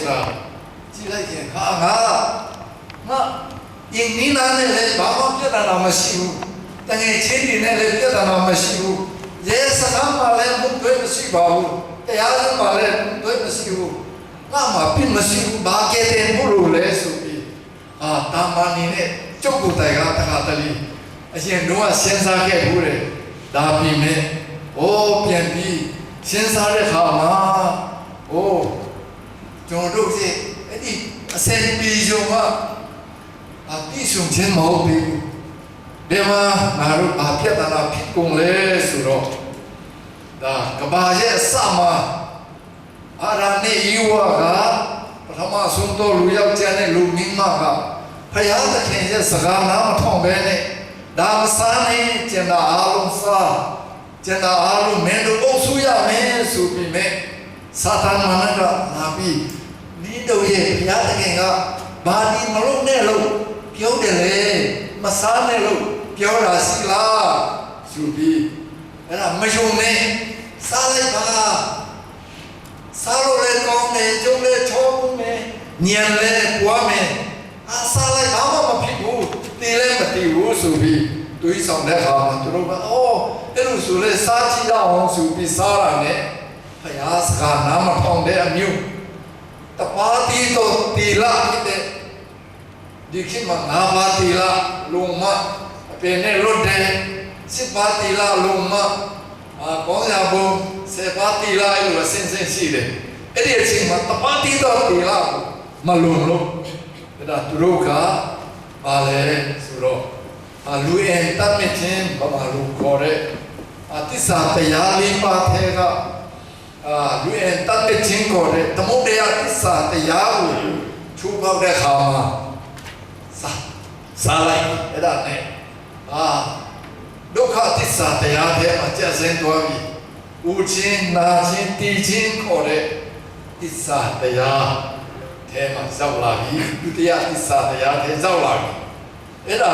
ဆိုတာကြည့်လိုက်ရင်ဟာငါအင်းနီနာနဲ့လည်းဘာမှပြဿနာမရှိဘူးတကယ်ချင်းတွေနဲ့လည်းပြဿနာမရှိဘူးရဲစကားမှလည်းမတွေ့မရှိပါဘူးတရားလည်းမှလည်းတွေ့မရှိဘူးငါမှပြမရှိဘူးဘာကဲတဲ့ဘုလိုလဲဆိုပြီးတာမန်နေနဲ့ကျုပ်ကိုယ်တိုင်ကတခါတလေအရင်တော့စဉ်းစားခဲ့ဘူးလေဒါပြင်မဲ့ပြန်ပြီးစဉ်းစားတဲ့ခါမှာကျွန်တော်တို့ရဲ့အဲ့ဒီအစင်ပြီးရုံကအပြည့်စုံခြင်းမဟုတ်ဘူးဒီမှာငါတို့ဘာပြဿနာဖြစ်ကုန်လဲဆိုတော့ဒါကဘာရဲ့အစမှာအာရနဲ့ဤဝါကပထမဆုံးတော့လူယောက်ျားနဲ့လူမိန်းမကဖယားသခင်ရဲ့စကားနားမထောင်ဘဲနဲ့ဒါမစားနဲ့ကျန်တာအားလုံးစားကျန်တာအားလုံးမင်းတို့အုပ်စုရမယ်ဆိုပြီးမဲ့စာတန်မနကလာပြီးဒီတို့ရဲ့ဘုရားသခင်ကဘာဒီမလို့နဲ့လို့ပြောတယ်လေမစားနဲ့လို့ပြောတာစီလားဆိုပြီးအဲ့ဒါမယုံနဲ့စားလိုက်ပါစားလို့လည်းကောင်းတယ်ကျုံလည်းချောမယ်ညံလည်းပွားမယ်စားလိုက်ဘာမှမဖြစ်ဘူးတည်လည်းမတည်ဘူးဆိုပြီးတွေးဆောင်တဲ့အခါမှာသူတို့ကအဲ့လိုဆိုလဲစားကြည့်ရအောင်ဆိုပြီးစားတာနဲ့ဘုရားစကားနားမထောင်တဲ့အမျိုးတပါးတီတော့တီလာဖြစ်တဲ့ဒီခေတ်မှာငါးပါးတီလာလုံမအပင်နဲ့လွတ်တယ်စစ်ပါးတီလာလုံမကောင်းရဘုံစေပါးတီလာလို့အစင်းစင်းရှိတယ်အဲ့ဒီအချိန်မှာတပါးတီတော့တီလာမလုံလို့ဒါသူတို့ကပါလေဆိုတော့လူအင်တတ်မြင့်ဘာလို့ခေါ်တဲ့သစ္စာတရားလေးပါထဲကလူအင်တတ်မြင့်ခေါ်တဲ့သမုဒ္ဒရာသစ္စာတရားကိုချိုးဖောက်တဲ့ခါမှာစားလိုက်အဲ့ဒါနဲ့ဒုက္ခသစ္စာတရားထဲမှာကျဆင်းသွားပြီဦးချင်းနာချင်းတည်ချင်းခေါ်တဲ့သစ္စာတရားထဲမှာရောက်လာပြီဒုတိယသစ္စာတရားထဲရောက်လာပြီအဲ့ဒါ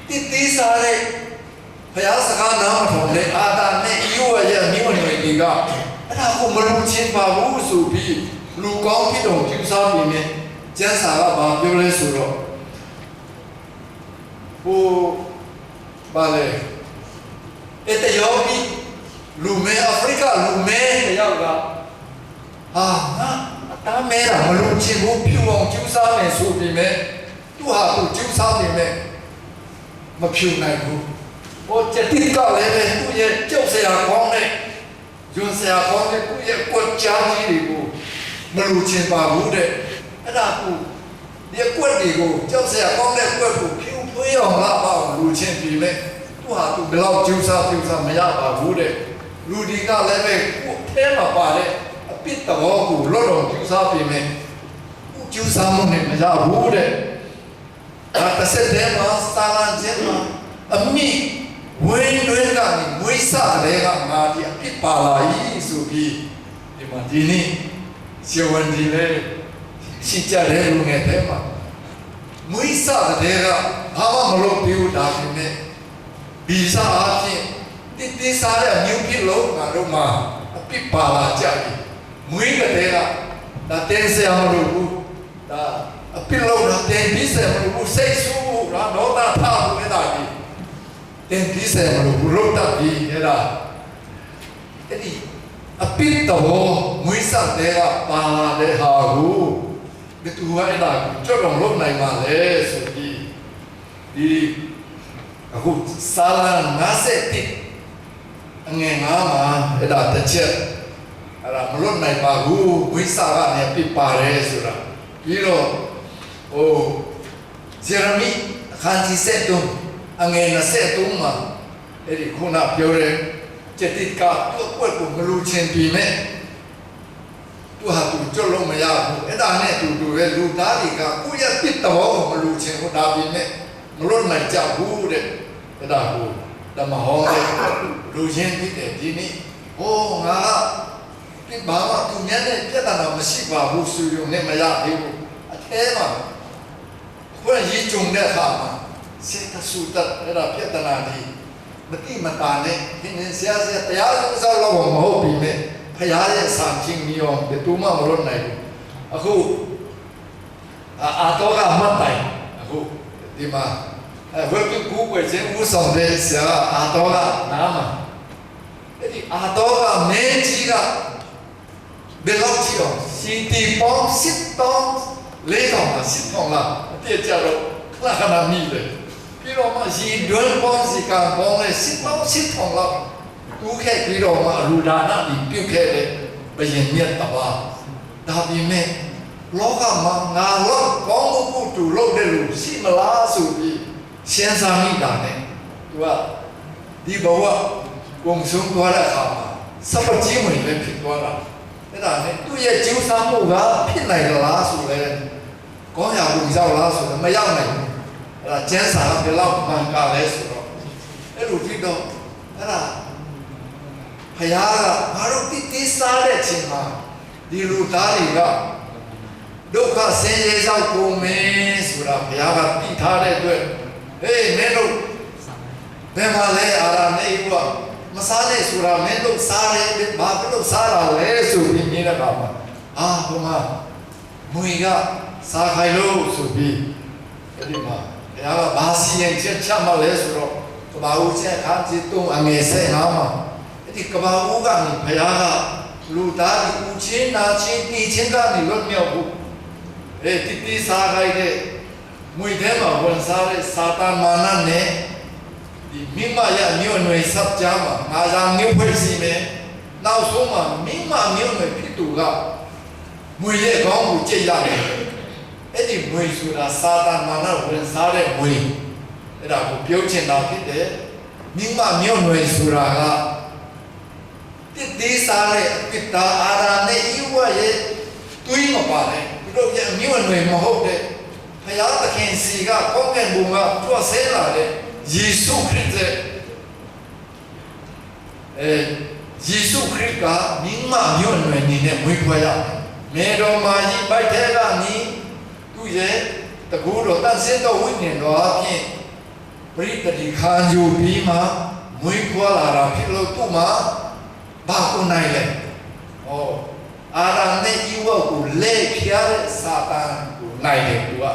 ကိုတိစားတဲ့ဘုရားစကားနားမထောင်တဲ့အာသာနဲ့ဤဝရဲ့မြို့နယ်တွေကအဲ့ဒါကိုမလုပ်ချင်းပါဘူးဆိုပြီးလူကောင်းဖြစ်တော်ကျူးစားပြီးနဲ့ကျမ်းစာကဘာပြောလဲဆိုတော့ဘာလဲအတယောဘီလူမဲအာဖရိကလူမဲတယောက်ကငါအတားမဲတာမလုပ်ချင်းဘူးပြုအောင်ကျူးစားမယ်ဆိုပြီးမဲ့သူဟာသူကျူးစားနေမဲ့မဖြူနိုင်ဘူးကျက်တိကလည်းပဲသူ့ရဲ့ကြောက်စရာကောင်းတဲ့ယွန်းစရာကောင်းတဲ့သူ့ရဲ့ကွက်ကြားကြီးတွေကိုမလူချင်ပါဘူးတဲ့အဲ့ဒါကိုဒီကွက်တွေကိုကြောက်စရာကောင်းတဲ့ကွက်ကိုဖြူဖွေးအောင်လာအောင်လူချင်ပြီမဲ့သူဟာသူဘယ်လောက်ကျူးစားမရပါဘူးတဲ့လူဒီကလည်းပဲကိုယ်ထဲမှာပါတဲ့အပစ်တော်ကိုလော့တော်ကျူးစားပြီမဲ့ကျူးစားမှုနဲ့မရဘူးတဲ့တစ်စက်တည်းမှာစာလံကျင်းမှာအမိဝင်းတွင်းကနေမွေးစားတဲ့ကငါဒီအဖြစ်ပါလာ၏ဆိုပြီးဒီမှာဒီနေ့ဇေဝန္ဒီလေရှိကြတဲ့လူငယ်တွေမှာမွေးစားတဲ့ကဘာမှမလုပ်ဘူးဒါပေမဲ့ဗီဇာအဖြစ်တိစားတဲ့မြို့ဖြစ်လို့ငါတို့မှာအဖြစ်ပါလာကြပြီမွေးတဲ့ကဒါတင်းစရာမလိုဘူးဒါအပိလောရတဲ့ဒီစံမလို့စိတ်ဆိုးရာတော့တာထားလို့လည်းတာပြီတဲ့ဒီစံမလို့လို့တာပြီအဲ့ဒါအဲ့ဒီအပိတော်မွေးစားတဲ့ကပါလာတဲ့ဟာကိုဒီသူကအဲ့ဒါကြောက်တော့လုပ်နိုင်ပါလေဆိုပြီးဒီအခုစာလံ51အငယ်9မှာအဲ့ဒါတစ်ချက်အဲ့ဒါမလုပ်နိုင်ပါဘူးမွေးစားကနေပြပါတယ်ဆိုတာပြီးတော့ဂျေရမီခန်းကြီး73အငယ်23မှာအဲ့ဒီခုနပြောတဲ့ကျက်တိကသူ့ကွက်ကိုမလူချင်းပြီမဲ့သူဟာသူကြွလို့မရဘူးအဲ့ဒါနဲ့သူရဲ့လူသားတွေကကိုယ့်ရဲ့ပြစ်တော်ကိုမလူချင်းဘူးဒါပြီမဲ့မလွတ်နိုင်ကြဘူးတဲ့အဲ့ဒါကိုဓမ္မဟောင်းတဲ့လူချင်းဖြစ်တဲ့ဒီနေ့ငါပြစ်ဘာမှသူများနဲ့ပြဿနာမရှိပါဘူးဆိုရုံနဲ့မရသေးဘူးအထဲမှာဘယ်ရည်ကြုံတဲ့အခါမှာစေတဆူတတ်အဲ့ဒါပြဿနာဒီမတိမတာနဲ့ဒီနေ့ဆရာတရားဥစ္စာလောက်မဟုတ်ပြီမဲ့ဖ ရားရဲ့စာချင်းမျိုးဘယ်သူမှမလုပ်နိုင်ဘူးအခုအာတော့ကမှတ်တိုင်အခုဒီမှာဝက်ကူကိုယ်ချင်းဦးဆောင်တဲ့ဆရာအာတော့ကနားမှာအဲ့ဒီအာတော့ကမင်းကြီးကဘယ်လောက်ကြီးအောင်စီတီပေါင်းစစ်တောင်းလေးတောင်းစစ်တောင်းလားအပြည့်ကြတော့ခဏခဏမိတယ်ပြီးတော့မှရီတွန်းပေါင်းစီကပေါင်းနဲ့စစ်တောင်းစစ်တောင်းလားတူးခဲ့ပြီးတော့မှလူဒါနဒီပြုတ်ခဲ့တဲ့ဘယင်မြတ်တပါဒါပေမဲ့လောကမှာငါတော့ကောင်းမှုတူလုပ်တဲ့လူရှိမလားဆိုပြီးရှင်းစားမိတာနဲ့သူကဒီဘဝကုံဆုံးသွားတဲ့အခါမှာစပကြီးဝင်ပဲဖြစ်သွားတာအဲ့ဒါနဲ့သူ့ရဲ့ကျိုးစားမှုကဖြစ်နိုင်လားဆိုလဲကောင်းရာကိုရောက်လားဆိုတော့မရောက်နိုင်ဘူးအဲ့ဒါကျန်းစာဘယ်လောက်မှန်ကလဲဆိုတော့အဲ့လိုဖြစ်တော့အဲ့ဒါဘုရားကငါတို့တိစားတဲ့အချိန်မှာဒီလူသားတွေကဒုက္ခဆင်းရဲရောက်ကုန်မယ်ဆိုတာဘုရားကတည်ထားတဲ့အတွက်ဟေးမင်းတို့ဘယ်မှာလဲအာရမေဘုရားမစားနဲ့ဆိုတာမင်းတို့စားတယ်ဘာဖြစ်လို့စားတာလဲဆိုပြီးမြင်တဲ့အခါမှာဟိုမှာမွေကစားခိုင်လို့ဆိုပြီးအဲ့ဒီမှာဘုရားကဘာစီရင်ချက်ချမှလဲဆိုတော့ကဘာဦးချက်အခန်းကြီး3အငယ်15မှာအဲ့ဒီကဘာဦးကနေဘုရားကလူသားဒီဦးချင်းနာချင်းတီချင်းကနေလွတ်မြောက်ဖို့တိစားခိုင်တဲ့မွေထဲမှာဝင်စားတဲ့စာတန်မာနနဲ့ဒီမိမရမြို့နယ်စပ်ကြားမှာငါသာမြို့ဖွဲ့စီမယ်နောက်ဆုံးမှာမိမမြို့နယ်ဖြစ်သူကမွေရဲ့ခေါင်းကိုကြိတ်ရတယ်အဲ့ဒီမွေဆိုတာစာတန်မာနဝင်စားတဲ့မွေအဲ့ဒါကိုပြောချင်တာဖြစ်တယ်မိမမြို့နယ်ဆိုတာကတိစားတဲ့အပိတာအာရနဲ့ဤဝရဲ့တွေးမပါနဲ့သူတို့ရဲ့မြို့နယ်မဟုတ်တဲ့ဘုရားသခင်စီကကောင်းကင်ဘုံကတွတ်ဆဲလာတဲ့ယေရှုခရစ်ရဲ့ယေရှုခရစ်ကမိမမြို့နယ်နေနဲ့ဝိဖွာရမေတော်မာကြီးပိုက်ထဲကနေသူရဲ့တကူတော်တန်ဆင်းတော်ဝိညာဉ်တော်အပြင်ပရိသတိခံယူပြီးမှဝိဖွာလာတာဖြစ်လို့သူ့မှာဘာကိုနိုင်လဲအာရနဲ့ဤဝကိုလဲဖျားတဲ့စာတန်ကိုနိုင်တယ်သူက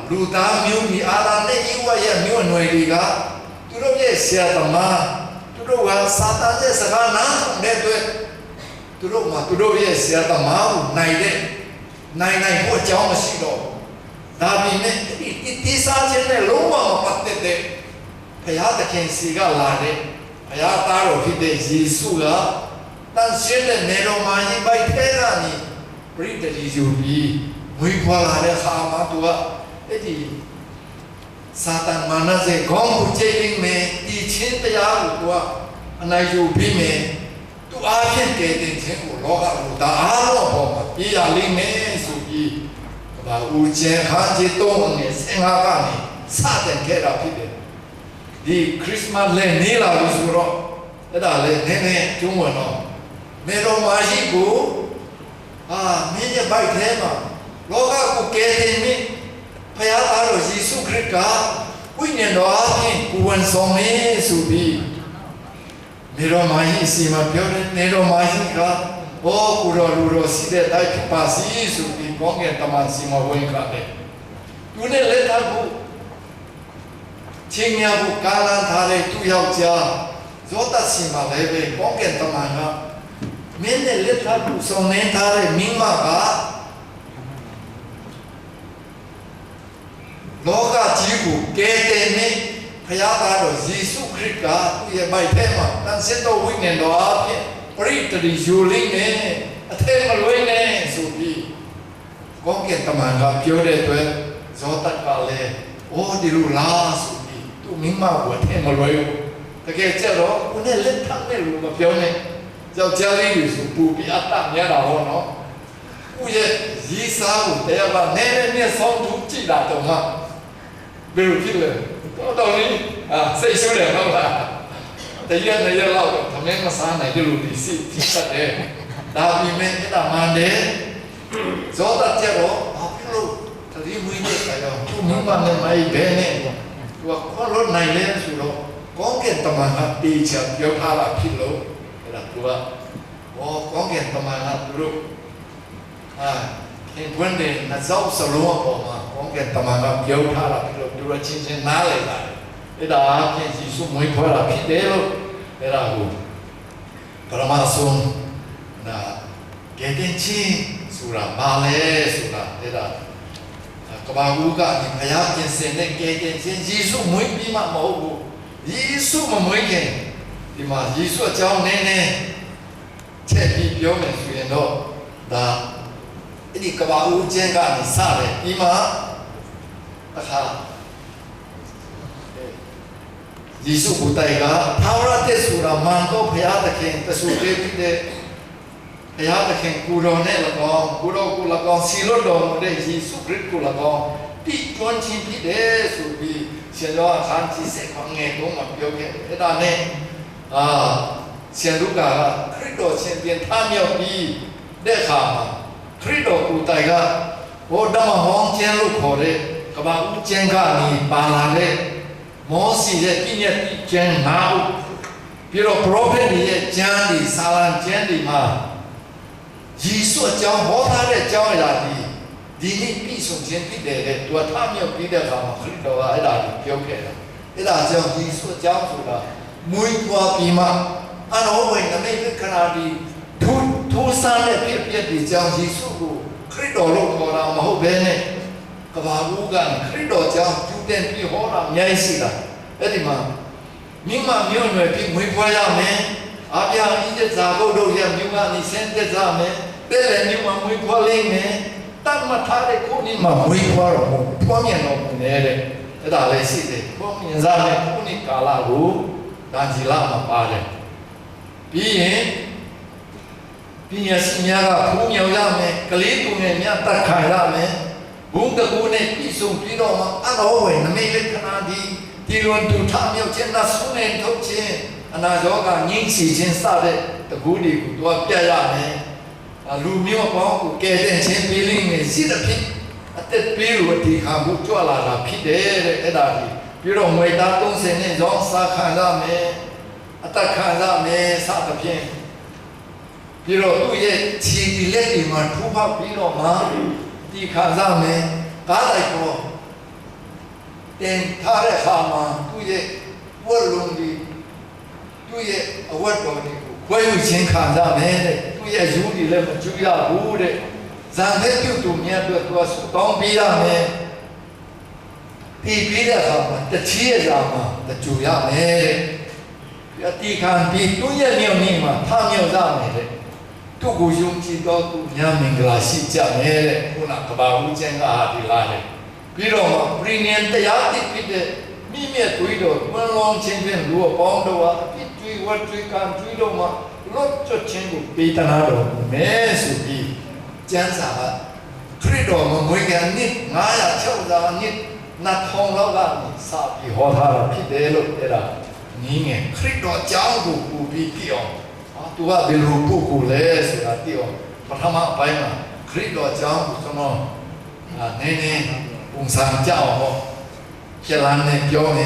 လူသားမျိုးဒီအာရနဲ့ဤဝရဲ့မျိုးနွယ်တွေကသူတို့ရဲ့ဆရာသမားသူတို့ကစာတန်ရဲ့စကားနားတဲ့အတွက်သူတို့မှာသူတို့ရဲ့ဆရာသမားကိုနိုင်ဖို့အကြောင်းမရှိတော့ဒါပေမဲ့ဒီစားခြင်းနဲ့လုံးဝမပတ်သက်တဲ့ဘုရားသခင်စီကလာတဲ့ဘုရားသားတော်ဖြစ်တဲ့ယေရှုကတန်ရှင်းတဲ့နေတော်မှာရင်ပိုက်ထဲကနေပရိသတ်ယူပြီးဝိဖွာလာတဲ့ခါမှာသူကအဲ့ဒီစာတန်မာနစေခေါင်းကိုကျိတ်မယ်ဒီချင်းတရားကိုသူကအနိုင်ယူပြီးမယ်သူအားဖြင့်ကယ်တင်ခြင်းကိုလောကလူသားအားလုံးပေါ်မှာပြရလိမ့်မယ်ဆိုပြီးဘာဦးကျန်ခါကြီးတော့ငယ်15ကနေစတဲ့ခဲ့တာဖြစ်တယ်ဒီခရစ်စမတ်လည်းနေလာလို့ဆိုတော့အဲ့ဒါလည်းနည်းနည်းကျုံးဝင်တော့မေတော်မာရှိကိုမင်းရဲ့ဘိုက်ထဲမှာလောကကိုကယ်တင်ပြီးဘုရားသားတော်ယေရှုခရစ်ကဝိညာဉ်တော်အပြင်ကိုဝန်ဆောင်မင်းဆိုပြီးမေတော်မာရှိစီမပြောတယ်မေတော်မာရှိကကိုတော်လူတော်စီတဲ့တိုက်ဖြစ်ပါစီဆိုပြီးကောင်းကင်တမန်စီမဝင်ကြတယ်သူနဲ့လက်ထပ်ဖို့ချင်းများဖို့ကာလန်ထားတဲ့သူယောက်ျားဇောတစီမလည်းပဲကောင်းကင်တမန်ကမင်းနဲ့လက်ထပ်ဖို့ဆောင်နေထားတဲ့မိမကလောကကြီးကိုကယ်တင်နေဘုရားသားတော်ယေရှုခရစ်ကသူ့ရဲ့ဘိုက်ထဲမှာတန်ဆင်းတော်ဝိညာဉ်တော်အပြင်ပရိသတ်ယူလိမ့်မယ်အထက်မလွှဲနဲ့ဆိုပြီးကောင်းကင်တမန်ကပြောတဲ့အတွက်ဇောတကလည်းဒီလိုလားဆိုပြီးသူမိမကိုအထက်မလွှဲဘူးတကယ်ကျတော့ကိုနဲ့လက်ထပ်နဲ့လို့မပြောနဲ့ယောက်ျားလေးတွေဆိုပူပြီးအတများတာဟောနော်ကိုရဲ့ရေးစားကိုတရားကနည်းနည်းနဲ့ဆောင်းထုတ်ကြည့်တာတော့မှဘယ်လိုဖြစ်လဲတော့လေးစိတ်ဆိုးတယ်ဟုတ်လားတရားနဲ့ရလောက်တော့မင်းမစားနိုင်တယ်လို့ဒီစိတ်ဖြစ်တတ်တယ်ဒါပေမဲ့အဲ့ဒါမှန်တယ်ဇောတကျတော့ဘာဖြစ်လို့ဒီမွေးနေ့ကရောသူမိမနဲ့မိုက်ဘဲနဲ့သူကခေါ်လို့နိုင်လဲဆိုတော့ကောင်းကင်တမန်ကတေချာပြောထားတာဖြစ်လို့အဲ့ဒါသူက có kiện tầm là tụi hiện vấn đề là dấu sầu lúa của mà có kiện tầm là kiểu thà là tụi chín ná lại lại thế là cái gì số mới phải là cái đấy luôn thế là hồ còn mà xuống là cái tên chi số là ba lẻ số là thế là các bạn u cả thì phải học cái sen này cái tên chi Giêsu mới bị mà mẫu Giêsu mà mới cái thì mà Giêsu cháu nè chế bị biểu mình suy đó là cái các bạn u trên cái này sao đấy đi mà Giêsu cụ tay cả thao ra thế số là mang có phải học cái thế số cái thế phải học cái cụ đồ này là cụ là con xin lỗi đồ đấy Giêsu Christ cụ là con bị chuẩn chỉ bị đấy số bị hiện giờ khán chỉ sẽ không nghe cũng mà biểu cái đó này hiện lúc cả Christ đồ hiện tiền tham nhiều bị để khám Christ đồ cụ tay cả ô đâm mà hoang chen lúc khó đấy các bạn u chen cả ni ba la đấy mô sĩရဲ့ပြည့်ညက်ကျမ်း၅ခုပြီးတော့ prophet တွေရဲ့ကျမ်းတွေစာလံကျမ်းတွေမှာယေရှုအကြောင်းဟောထားတဲ့အကြောင်းအရာတွေဒီနေ့ပြည့်စုံခြင်းဖြစ်တယ်တဲ့သူကထမြောက်ပြီးတဲ့အခါမှာခရစ်တော်ကအဲ့ဒါကိုပြောခဲ့တာအဲ့ဒါကြောင့်ယေရှုအကြောင်းဆိုတာမွေးဖွားပြီးမှအနောဝိနမိတ်ခဏဒီထိုးစားတဲ့ဖြစ်ပျက်တွေကြောင့်ယေရှုကိုခရစ်တော်လို့ခေါ်တာမဟုတ်ဘဲနဲ့ကဘာဘူးကခရစ်တော်ကြောင့်ကျူတင်ပြီးဟောတာအများကြီးရှိတာအဲ့ဒီမှာမိမမျိုးနွယ်ပြီးမွေးဖွားရမယ်အပြာဤတဲ့ဇာဘုတ်တို့ရဲ့မြို့ကနေဆင်းသက်ကြမယ်တဲ့လည်းမြို့မှာမွေးဖွားလိမ့်မယ်တတ်မှတ်ထားတဲ့ခုနှစ်မှာမွေးဖွားတော့ဖွားမြင်တော့နေတဲ့အဲ့ဒါလည်းရှိတယ်ဖွားမြင်စားတဲ့ခုနှစ်ကာလကိုဒါကြီးလာမှာပါတယ်ပြီးရင်ပညာရှင်များကဖူးမြော်ရမယ်ကလေးသူငယ်များတတ်ခံရမယ်ဘုံတကူနဲ့ပြည်စုံပြီးတော့မှအတော်ဝယ်နမိတ်လေးခဏဒီလွန်တူထမြောက်ခြင်းနဲ့ဆုနေထုတ်ခြင်းအနာရောဂါငြိမ်းချခြင်းစတဲ့တကူတွေကိုသူကပြရမယ်လူမျိုးပေါင်းကိုကယ်တင်ခြင်းပေးလိမ့်မယ်ရှိတဲ့ဖြစ်အသက်ပေးလို့ဒီခါမှုကြွလာတာဖြစ်တယ်တဲ့အဲ့ဒါကြီးပြီးတော့ငွေသား30နဲ့ရောင်းစားခံရမယ်အသက်ခံရမယ်စသဖြင့်ပြီးတော့သူ့ရဲ့ခြေဒီလက်တွေမှာထိုးဖောက်ပြီးတော့မှဒီခံရမယ်ကားလိုက်ပေါ်တင်ထားတဲ့ခါမှာသူ့ရဲ့ဝတ်လုံးဒီသူ့ရဲ့အဝတ်တော်တွေကိုခွဲယူခြင်းခံရမယ်တဲ့သူ့ရဲ့ယူဒီလည်းမကျူရဘူးတဲ့ဇာတဲ့ပြုတ်သူမြတ်အတွက်သူကတောင်းပေးရမယ်ဒီပေးတဲ့အခါမှာတချီရဲ့ဇာမှာတကျူရမယ်တဲ့ဒီခံပြီးသူ့ရဲ့မြောက်နေမှာထမြောက်ရမယ်တဲ့သူ့ကိုယုံကြည်တော်သူညမင်္ဂလာရှိကြမယ်တဲ့ခုနကဘာဦးကျန်ကဟာဒီလားတဲ့ပြီးတော့မှပရိနိယတရားတိဖြစ်တဲ့မိမြတ်တွေးတော်တွန်းလောင်းခြင်းဖြင့်လူအပေါင်းတို့ဟာအဖြစ်တွေးဝတ်တွေးကံတွေးတော့မှလွတ်ကျွတ်ခြင်းကိုပေးတနာတော်မဲဆိုပြီးကျမ်းစာကခရစ်တော်မမွေးကန်နှစ်960နှစ်2000လောက်ကနေစပြီးဟောထားတာဖြစ်တယ်လို့အဲ့ဒါနည်းငယ်ခရစ်တော်အကြောင်းကိုပူပြီးပြအောင်သူကဘယ်လိုပုဂ္ဂိုလ်လဲဆိုတာသိအောင်ပထမအပိုင်းမှာခရစ်တော်အကြောင်းကိုကျွန်တော်နည်းနည်းပုံစံကြောက်ဟောကျလန်းနဲ့ပြောနေ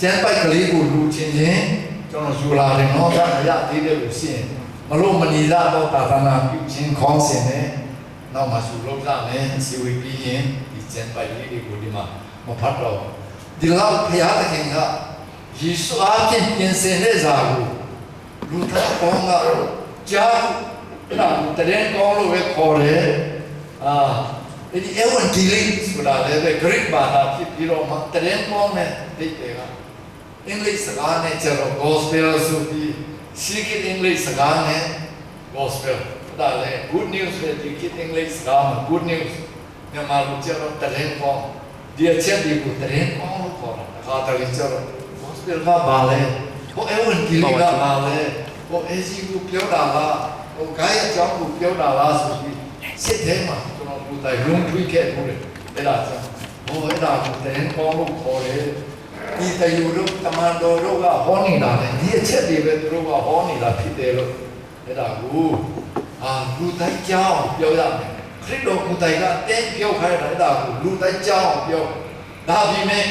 ကျမ်းပိုက်ကလေးကိုလူချင်းချင်းကျွန်တော်ယူလာတယ်နော်ဒါအရာသေးတယ်လို့ရှိရင်မလို့မနေရတော့သာသနာပြုခြင်းခေါင်းစဉ်နဲ့နောက်မှယူလို့ရမယ်စီဝီပြီးရင်ဒီကျမ်းပိုက်လေးတွေကိုဒီမှာမဖတ်တော့ဒီလောက်ဘုရားသခင်ကယေရှုအားဖြင့်ပြင်ဆင်တဲ့ဇာကိုလူသားပေါင်းကကြားနာတရင်ကောင်းလို့ပဲခေါ်တယ်ဒီ evangelic ဆိုတာလည်းပဲ Greek ဘာသာဖြစ်ပြီးတော့မှတရင်ကောင်းတဲ့ဒိတ်တွေကအင်္ဂလိပ်စကားနဲ့ကျတော့ gospel ဆိုပြီးရှိခိအင်္ဂလိပ်စကားနဲ့ gospel ဒါလည်း good news ပဲဒီခိအင်္ဂလိပ်စကားမှာ good news မြန်မာလိုကျတော့တရင်ကောင်းဒီအချက်တွေကိုတရင်ကောင်းလို့ခေါ်တာအခါတည်းကျတော့ gospel ကဘာလဲဟို evangelic ကဘာလဲဟို AC ကိုပြောတာလားဟို guide အကြောင်းကိုပြောတာလားဆိုပြီးစစ်ထဲမှာကျွန်တော်တို့တိုင်လုံးထွေးခဲ့လို့အဲ့ဒါကြောင့်ဟိုအဲ့ဒါကိုတရင်ကောင်းလို့ခေါ်တယ်ဒီတယူတို့တမန်တော်တို့ကဟောနေတာလေဒီအချက်တွေပဲသူတို့ကဟောနေတာဖြစ်တယ်လို့အဲ့ဒါကိုလူတိုင်းကြောင်းပြောရမယ်ခရစ်တော်ကိုယ်တိုင်ကတင်းပြောခိုင်းတာအဲ့ဒါကိုလူတိုင်းကြောင်းပြောဒါပြီးမဲ့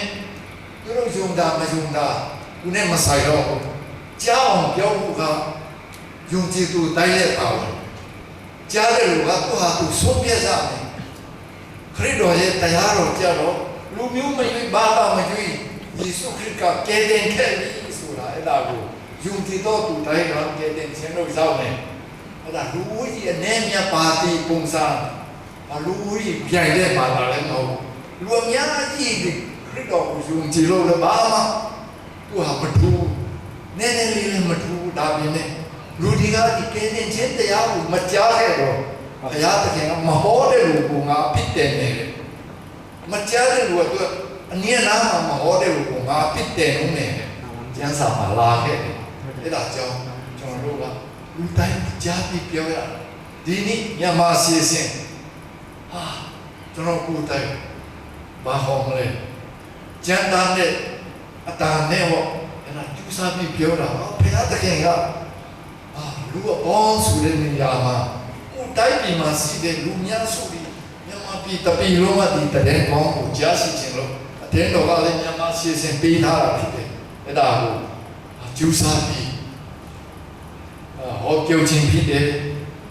သူတို့ယုံတာမယုံတာသူနဲ့မဆိုင်တော့ကြောင်းပြောဖို့က ယုံကြည်သူတိုင်းရဲ့ပါဝင်ကြားတဲ့လူကသူဟာသူဆုံးဖြတ်ရမယ်ခရစ်တော်ရဲ့တရားတော်ကြတော့လူမျိုးမရွေးဘာသာမရွေးယေရှုခရစ်ကကယ်တင်ခဲ့ပြီဆိုတာအဲ့ဒါကိုယုံကြည်တော်သူတိုင်းကကယ်တင်ခြင်းလို့ရောက်နေအဲ့ဒါလူဦးကြီးအနေနဲ့ပါတီပုံစံလူဦးကြီးပြိုင်တဲ့ပါလာလဲမဟုတ်လူအများကြီးခရစ်တော်ကိုယုံကြည်လို့လည်းဘာမှသူဟာမထူးနည်းနည်းလေးလည်းမထူးဒါပေမဲ့လူဒီကဒီကယ်တင်ခြင်းတရားကိုမကြားခဲ့တော့ဘုရားသခင်ကမဟောတဲ့လူကငါဖြစ်တယ်နဲ့မကြားတဲ့လူကသူအနည်းနာမှာမဟောတဲ့လူကငါဖြစ်တယ်နဲ့ကျမ်းစာမှာလာခဲ့တယ်အဲ့ဒါကြောင့်ကျွန်တော်တို့ကလူတိုင်းကြားပြီးပြောရဒီနေ့မြန်မာစီစဉ်ဟာကျွန်တော်ကိုယ်တိုင်ဘာဟောမလဲကျမ်းသားနဲ့အတားနဲ့ဟောအဲ့ဒါကျူးစားပြီးပြောတာဘုရားသခင်ကလူအပေါင်းဆိုတဲ့နေရာမှာကိုယ်တိုင်းပြည်မှာရှိတဲ့လူများစုပြီးမြန်မာပြည်တပြည်လုံးကဒီတတဲ့ကောင်းကိုကြားရှိခြင်းလို့အတင်းတော်ကလည်းမြန်မာစီစဉ်ပေးထားတာဖြစ်တယ်အဲ့ဒါကိုကျူးစားပြီးဟောပြောခြင်းဖြစ်တယ်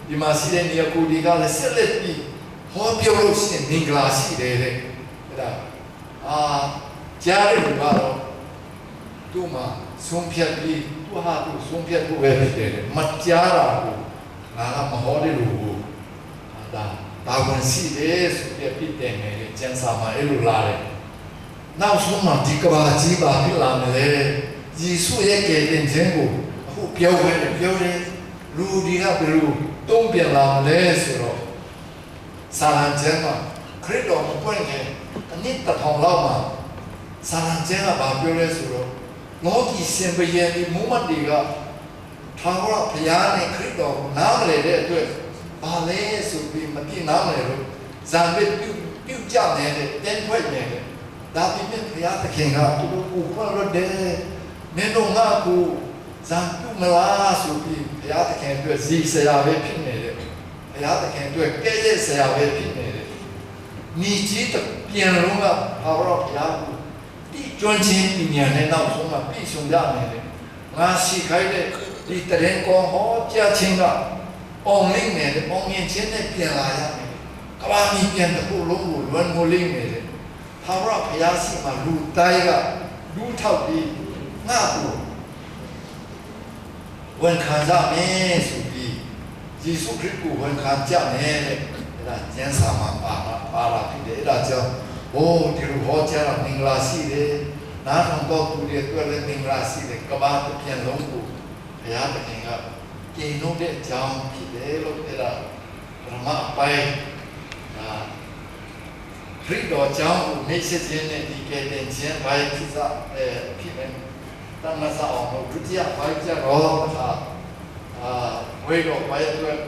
ဒီမှာရှိတဲ့နေရာကိုဒီကလည်းဆက်လက်ပြီးဟောပြောလို့ရှိရင်မင်္ဂလာရှိတယ်တဲ့အဲ့ဒါကြားတဲ့လူကတော့သူ့မှာဆုံးဖြတ်ပြီးသူဟာသူဆုံးဖြတ်ဖို့ပဲဖြစ်တယ်မကြားတာကိုငါကမဟောတဲ့လူကိုဒါဝင်ရှိတယ်ဆိုပြပြတယ်နဲ့ကျန်စာမှာအဲ့လိုလာတယ်နောက်ဆုံးမှာဒီကဘာကြီးပါဖြစ်လာတယ်ယေရှုရဲ့ကယ်တင်ခြင်းကိုအခုပြောတယ်လူတွေကဘယ်လိုတုံ့ပြန်လာလဲဆိုတော့စာလံကျမ်းမှာခရစ်တော်မပွင့်ခင်အနည်းတစ်ထောင်လောက်မှာစာလံကျမ်းကဘာပြောလဲဆိုတော့လောကီရှင်ဘုရင်ဒီမုမတ်တွေကထာဝရဘုရားနဲ့ခရစ်တော်ကိုနားမလည်တဲ့အတွက်ဘာလဲဆိုပြီးမသိနားမလည်လို့ဇာတိပြုတ်ကြနေတဲ့တင်းထွက်နေတဲ့ဒါပေမဲ့ဘုရားသခင်ကသူတို့ကိုဖွင့်လို့တဲ့မင်းတို့ငါ့ကိုဇာပြုမလားဆိုပြီးဘုရားသခင်အတွက်ဇီဆရာပဲဖြစ်နေတယ်ဘုရားသခင်အတွက်ကဲ့ရဲ့ဆရာပဲဖြစ်နေတယ်ညီကြီးပြန်လုံးကထာဝရဘုရားကိုဒီကျွမ်းချင်းပညာနဲ့နောက်ဆုံးမှာပြည့်စုံရမယ်လေငါရှိခိုင်းတဲ့ဒီတရင်ကောဟောကြားခြင်းကအောင်လိမ့်မယ်အောင်မြင်ခြင်းနဲ့ပြန်လာရမယ်ကဘာမီပြန်တဲ့ကိုလုံးကိုလွန်မိုးလိမ့်မယ်လေထာဝရဘုရားရှိမှလူတိုင်းကလူထောက်ပြီးငါ့ကိုဝန်ခံကြမယ်ဆိုပြီးယေရှုခရစ်ကိုဝန်ခံကြမယ်တဲ့အဲ့ဒါကျမ်းစာမှာပါလာဖြစ်တယ်အဲ့ဒါကြောင့်ဒီလိုဟောကြားတာမင်္ဂလာရှိတယ်နားထောင်တော့သူတွေတွေ့လည်းမင်္ဂလာရှိတယ်ကဘာတစ်ပြန်လုံးကိုဘုရားသခင်ကကျင့်လို့တဲ့အကြောင်းဖြစ်တယ်လို့အဲ့ဒါပရမအပိုင်းခရစ်တော်ကြောင့်မိတ်ဆက်ခြင်းနဲ့ဒီကဲတဲ့ခြင်းဘိုင်းဖြစ်ဖြစ်နေတမန်တော်အောင်ဒုတိယဘိုင်းကျတော့ဝေတော်ဘိုင်းအတွက်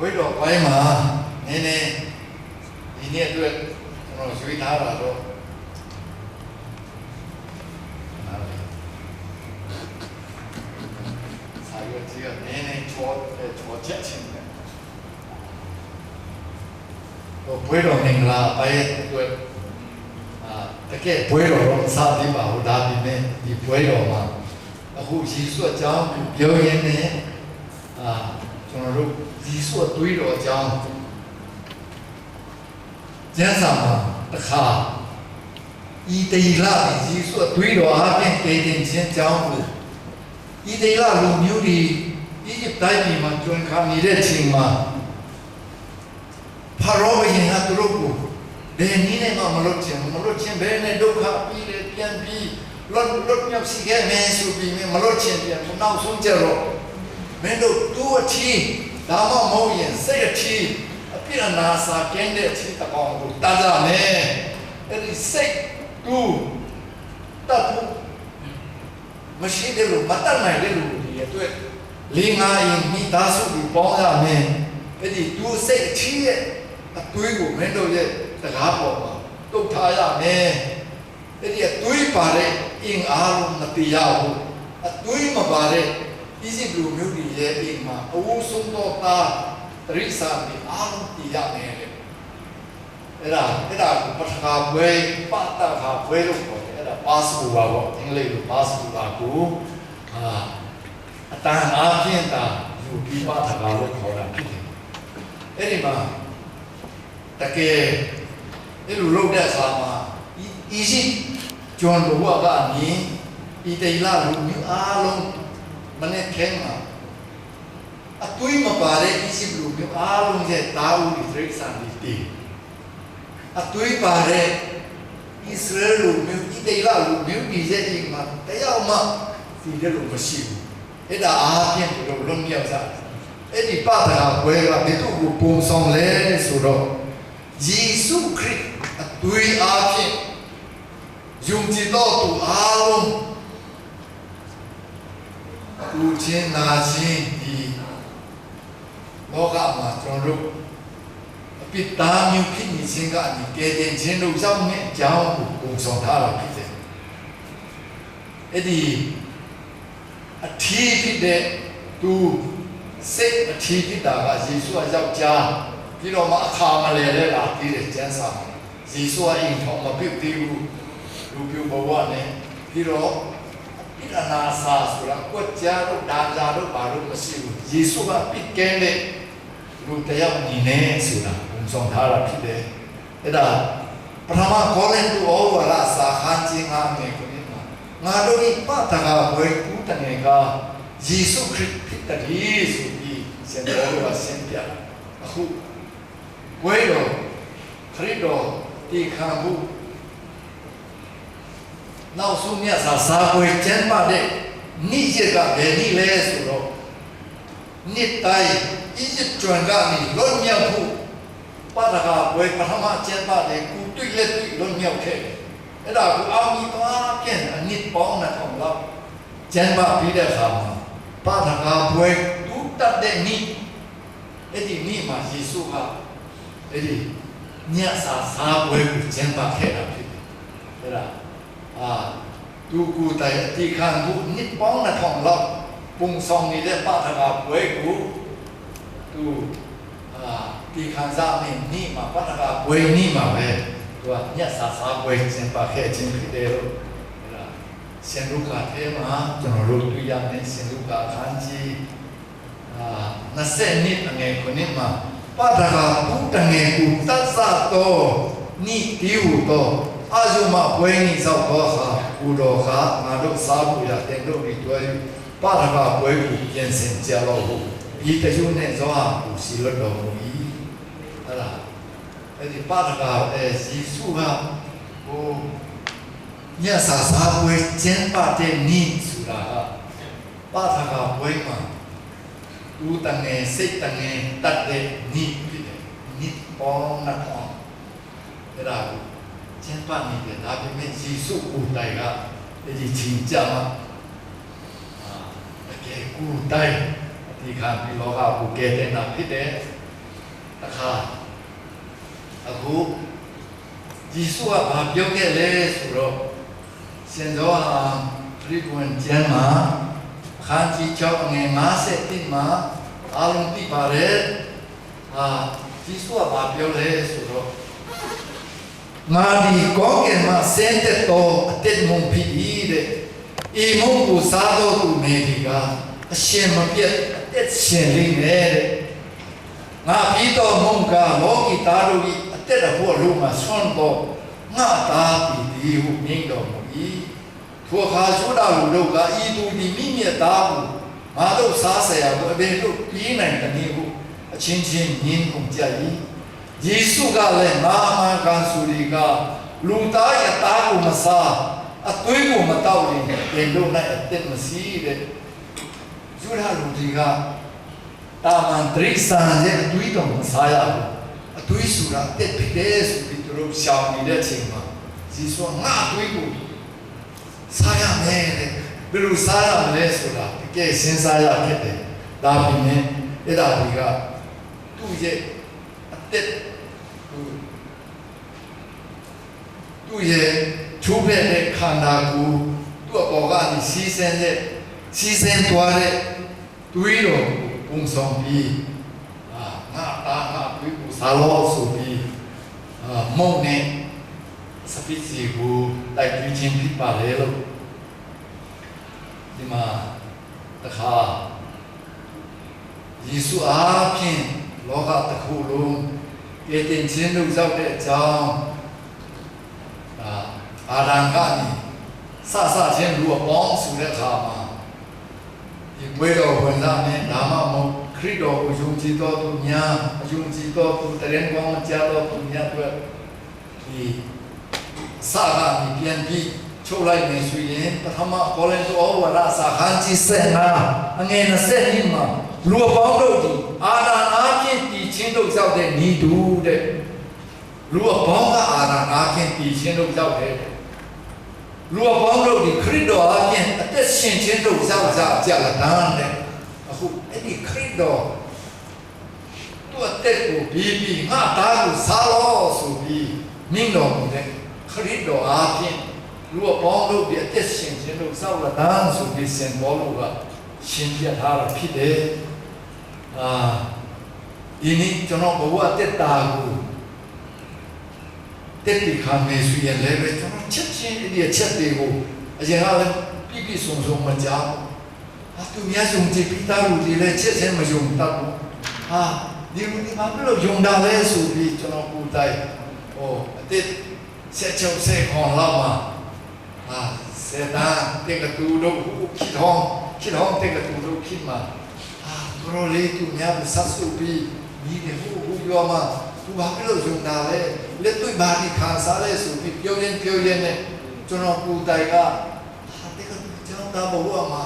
ဝေတော်ဘိုင်းမှာနည်းနည်းဒီနေ့အတွက်ကျွန်တော်ရွေးထားတာတော့စာရွက်ကြီးကနည်းနည်းချောချက်ချင်းတယ်ဘွေတော်မင်္ဂလာပဲအတွက်တကယ်ဘွေတော်တော့စားပြီးပါဘူးဒါပေမဲ့ဒီဘွေတော်မှာအခုယေရှုအကြောင်းပြောရင်းနဲ့ကျွန်တော်တို့ယေရှုအသွေးတော်အကြောင်းကျမ်းစာမှာတခါဤတေလယေရှုအသွေးတော်အပြင်တည်တင်ခြင်းကြောင်းကိုဤတေလလူမျိုးတွေဤဂျစ်တိုင်းပြည်မှာကျွမ်းခါနေတဲ့ချိန်မှာဖာရောဘုရင်ကသူတို့ကိုဘယ်နည်းနဲ့မှမလွတ်ခြင်းဘယ်နဲ့ဒုက္ခပြီးတယ်ပြန်ပြီးလွတ်မြောက်စီခဲ့မယ်ဆိုပြီးမလွတ်ခြင်းပြန်နောက်ဆုံးကြတော့မင်းတို့သူ့အချီဒါမှမဟုတ်ရင်စိတ်အချီအပြစ်နာစာကင်းတဲ့အချီတကောင်ကိုတားကြမယ်အဲ့ဒီစိတ်သူတတ်ဖို့မရှိတယ်လို့မတတ်နိုင်တယ်လို့ဒီအတွက်လေးငါးရင်မိသားစုကိုပေါင်းရမယ်အဲ့ဒီသူစိတ်အချီရဲ့အသွေးကိုမင်းတို့ရဲ့စကားပေါ်မှာတုတ်ထားရမယ်အဲ့ဒီအသွေးပါတဲ့အင်အားလုံးမတရားဘူးအသွေးမပါတဲ့ဤစီလူမျိုးကြီးရဲ့အိမ်မှာအဝဆုံးတော့တာတရိစာတွေအားလုံးတည်ရမယ်လေအဲ့ဒါကိုပထမဘွဲပတ်တာခါဘွဲလို့ခေါ်တယ်အဲ့ဒါပါစပူပါပေါ့အင်္ဂလိပ်လိုပါစပူပါကို အတန်အားဖြင့်တာယူပြီးပါတကားလို့ခေါ်တာဖြစ်တယ်အဲ့ဒီမှာတကယ်အဲ့လိုလုပ်တဲ့အခါမှာဤရှိကျွမ်းလို့ကနေဤတေလာလူမျိုးအားလုံးမနဲ့ခဲမှာအတွေးမပါတဲ့ဤရှိလူမျိုးအားလုံးရဲ့တာဦးဒီသရိษံဒီတီအတွေးပါတဲ့ဣသရေလလူမျိုးဤတေလာလူမျိုးဒီရဲ့အိမ်မှာတရားမှဒီတဲ့လူမရှိဘူးအဲ့ဒါအားဖြင့်ဒီလိုလုံးမြောက်စားအဲ့ဒီပါတာဘွဲကဘယ်သူ့ကိုပုံဆောင်လဲဆိုတော့ယေရှုခရစ်အတွေးအားဖြင့်ယုံကြည်တော်သူအားလုံးသူချင်းနာချင်းဒီလောကမှာကျွန်တော်တို့အပိတာမျိုးဖြစ်နေခြင်းကနေကယ်တင်ခြင်းတို့ကြောင့်နဲ့အကြောင်းကိုပုံဆောင်ထားတာဖြစ်တယ်အဲ့ဒီအထီးဖြစ်တဲ့သူစိတ်အထီးဖြစ်တာကယေရှုအယောက်ျားပြီးတော့မှအခါမလဲတဲ့လာပြီးတဲ့ကျမ်းစာယေရှုအရင်ထောင်မပြုတ်သေးဘူးလူပြဘဝနဲ့ပြီးတော့ဣဒနာစာဆိုတာကိုကြားတော့ဒါကြတော့ဘာလို့မရှိဘူးယေရှုကပြစ်ကဲတဲ့လူတယောက်ညီနေဆိုတာပုံဆောင်ထားတာဖြစ်တယ်အဲ့ဒါပထမကောလင်တူဩဝါဒစာခန်းကြီးငါမယ်ကိုငါတို့ဒီပတကာဘွယ်ကူတငယ်ကယေရှုခရစ်ဖြစ်တယ်ဆိုပြီးစံတော်ကဆင်းပြအခုဘွယ်တော်ခရစ်တော်ဒီခံဖို့နောက်ဆုံးမြတ်စွာစာပွဲကျမ်းပါတဲ့နေ့ရက်ကဘယ်နေ့လဲဆိုတော့နေ့တိုင်းဣဂျစ်ကျွမ်းကနေလွတ်မြောက်ဖို့ပတကာဘွယ်ပထမကျမ်းပါတဲ့ကူတွေ့လက်တွေ့လွတ်မြောက်ခဲ့အဲ့ဒါကိုအောင်ပြီးသွားပြန်အနစ်ပေါင်းနဲ့ထောင်လောက်ကျမ်းပါပြီးတဲ့အခါမှာပါဒကာဘွယ်တူတတ်တဲ့နေ့အဲ့ဒီနေ့မှာယေရှုကအဲ့ဒီညစာစားပွဲကိုကျမ်းပါခဲ့တာဖြစ်တယ်အဲ့ဒါသူကိုယ်တိုင်အတိခံဖို့နစ်ပေါင်းနဲ့ထောင်လောက်ပုံဆောင်နေတဲ့ပါဒကာဘွယ်ကိုသူဒီခံစားနေနေ့မှာပါဒကာဘွယ်နေ့မှာပဲသူကညစာစားပွဲကျင်းပခဲ့ခြင်းဖြစ်တယ်လို့အဲ့ဒါရှင်လုကာထဲမှာကျွန်တော်တို့တွေ့ရတဲ့ရှင်လုကာခန်းကြီး20နှစ်အငယ်ခုနှစ်မှာပါဒကာဘုတငယ်ကိုတတ်ဆတော့နိဒီဟုတော့အာဇုမဘွဲနိသောတော့ဟာဘူတော်ကငါတို့စားဖို့ရတဲ့တို့ဒီတွေ့ပါဒကာဘွဲကိုပြင်ဆင်ကြတော့ဘူးဒီတယုနဲ့ဇောဟာကိုစီလွတ်တော်မူ၏အဲ့ဒါအဲ့ဒီပါဒကာယေရှုကဟိုညစာစားပွဲကျင်းပတဲ့နေ့ဆိုတာပါဒကာပွဲမှာသူတငယ်စိတ်တငယ်တတ်တဲ့နေ့ဖြစ်တယ်နေ့ပေါ်နာအောင်အဲ့ဒါကိုကျင်းပနေတယ်ဒါပေမဲ့ယေရှုကိုယ်တိုင်ကဒီချင်းကြမှာတကယ်ကိုယ်တိုင်ဒီခါပြီးလောကကိုကယ်တင်တာဖြစ်တယ်တခါအခုယေရှုကဘာပြောခဲ့လဲဆိုတော့ရှင်သောဟာခရစ်ဝင်ကျမ်းမှာခန်းကြီး6ငယ်51မှာအားလုံးသိပါတယ်ယေရှုကဘာပြောလဲဆိုတော့ငါဒီကောင်းကင်မှာဆင်းသက်တော်အတက်မုံဖြစ်၏တဲ့ဤမုံကိုစားတော်သူနေဒီကအရှင်မပြတ်အသက်ရှင်လိမ့်မယ်တဲ့ငါပြီးတော်မုံကလောကီသားတို့၏တဲ့ဘောလုံးမှာဆွမ်းတော့ငါသားဒီဟုမြင်တော်မူ၏ထိုအခါဆိုတော်လူတို့ကဤသူဒီမိမြတ်သားကိုငါတို့စားဆရာကိုအဘယ်သို့ပြီးနိုင်သနည်းဟုအချင်းချင်းမြင်ကုန်ကြ၏ယေရှုကလည်းငါအမှန်ကန်ဆိုဒီကလူသားရဲ့သားကိုမစားအသွေးကိုမတောက်ရင်တင်လို့နိုင်အသက်မရှိတဲ့ယူရလူတွေကတာမန်တရိษံရဲ့အသွေးတော်မစားရဘူးအသွေးဆိုတာတက်ဖြစ်တယ်ဆိုပြီးသူတို့ရှောင်နေတဲ့အချိန်မှာယေရှုကငါအသွေးကိုစားရမယ်တဲ့ဘယ်လိုစားရမလဲဆိုတာတကယ်စဉ်းစားရဖြစ်တယ်ဒါပေမဲ့အဲ့ဒါတွေကသူ့ရဲ့အသက်သူ့ရဲ့ချိုးဖက်တဲ့ခန္ဓာကိုသူ့အပေါ်ကနေစီးဆင်းသွားတဲ့တွေးတော်ပုံဆောင်ပြီးငါတွေးကိုစားလို့ဆိုပြီးမုံနဲ့စပစ်စီကိုတိုက်ပြီးချင်းဖြစ်ပါလေလို့ဒီမှာ ตะขาเยซูอาพินโลกตะคูลุงเอตินชินลูกเจ้าเด็กเจ้าอาดังกันนี่ซาเช่นรัวป้องสุดเด็ดขามาอีกเวลาคนละเนี่ยดามาโมคริสโตยุงจีโตตุญญายุงจีโตตุเตเรนกองเจ้าโตตุญญาตัวที่ซากันนี่เปลี่ยนปีโชว์ไล่ในสุยนปฐมโคเลนตัววาระสาขันจีเซนาอันเงินเซนิมารัวป้องโดดีอาดานอาเกนตีชินลูกเจ้าเด็กนี่ดูเด็กรัวป้องก็อาดานอาเกนตีชินลูกเจ้าเด็กรัวป้องโดดีคริสโตอาเกนแต่ชินชินลูกเจ้าจะละนานเด็กအခုအဲ့ဒီခရစ်တော်သူ့အသက်ကိုပြီးငါသားကိုစားလို့ဆိုပြီးမင်းတော်မူတဲ့ခရစ်တော်အားဖြင့်လူအပေါင်းတို့ဒီအသက်ရှင်ခြင်းတို့စောက်လက်တန်းဆိုပြီးစင်ဘောလို့ကရှင်းပြထားတာဖြစ်တယ်ဒီနေ့ကျွန်တော်ဘဝတက်တာကိုတက်ပြီးခံနေဆိုရင်လည်းပဲကျွန်တော်ချက်ချင်းဒီအချက်တွေကိုအရင်ကလည်းပြည့်စုံစုံမကြောက်သူများယုံကြည်ပြီးသားလူတွေလည်းချက်ချင်းမယုံတတ်ဘူးဒီလူဒီမှာဘယ်လိုယုံတာလဲဆိုပြီးကျွန်တော်ကိုယ်တိုင်အတစ်ဆက်ချုပ်ဆက်ခွန်လောက်မှာစေတန်တဲ့ကတူတို့ခိထောင်းတဲ့ကတူတို့ခိမှာဘရိုလေးသူများကိုဆက်စုပြီးဒီဟိုပြောမှာသူဘာဖြစ်လို့ယုံတာလဲလက်တွေ့ဘာဒီခါစားလဲဆိုပြီးပြောရင်နဲ့ကျွန်တော်ကိုယ်တိုင်ကတဲ့ကတူကျွန်တော်ဘဝမှာ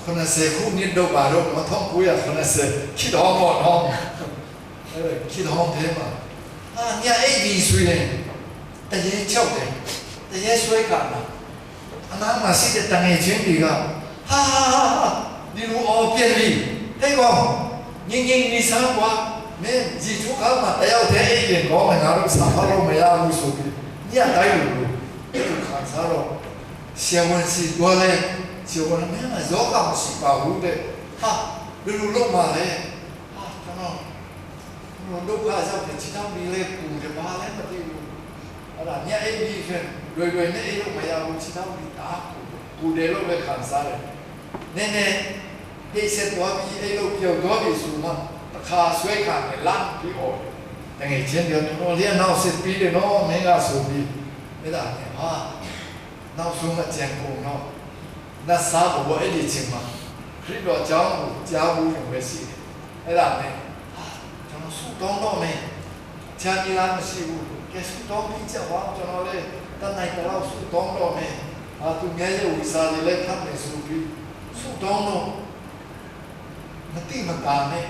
90ခုနှစ်တော့ပါတော့မထောက်ကိုရ90ခိတော်မော်တော့ခိတော်ထဲမှာညအိပ်ပြီးဆွေးတယ်တရေချောက်တယ်တရေဆွဲကလာအနားမှာရှိတဲ့တငယ်ချင်းတွေကဒီလိုအော်ပြက်ပြီးဟဲ့ကောင်ငင်းနေစမ်းကွာမင်းကြည့်ထုတ်ခါမှာတယောက်တည်းအိပ်ရင်ကောင်းမယ်ငါတို့စားလို့မရဘူးဆိုပြီးညတိုင်းလို့ခံစားတော့ရှေဝန်စီတော့လဲကျိုးကလည်းမင်းကယောဂမရှိပါဘူးတဲ့ဘယ်လိုလုပ်မှလဲကျွန်တော်ဒုက္ခရောက်တဲ့ခြေထောက်တွေလေးပူတယ်ဘာလဲမသိဘူးအဲ့ဒါညအိပ်ပြီးဆိုလွယ်နဲ့အိပ်လို့မရဘူးခြေထောက်တွေပူတယ်လို့ပဲခံစားတယ်နည်းနည်းဒီစက်သွားပြီးအိပ်လို့ပြောတော့ပြီဆိုမှတစ်ခါဆွဲခံတယ်လမ်းပြီးအော်တကယ်ချင်းတော့တော်လေးနောက်စစ်ပြီးတယ်နော်မင်းကဆိုပြီးအဲ့ဒါနဲ့နောက်ဆုံးအကြံကုန်တော့那啥我一直听嘛，这个讲我家务用的是，哎啦呢，ကျွန်တော်စုတောင်းတော့မယ်။ချာနီလာမရှိဘူး။ကဲစုတောင်းပြီးကြပါကျွန်တော်လေတန်နိုင်တော့စုတောင်းတော့မယ်။သူများရဲ့ဝိစာတွေလည်းဖတ်မယ်ဆိုပြီးစုတောင်းတော့မတိမတာနဲ့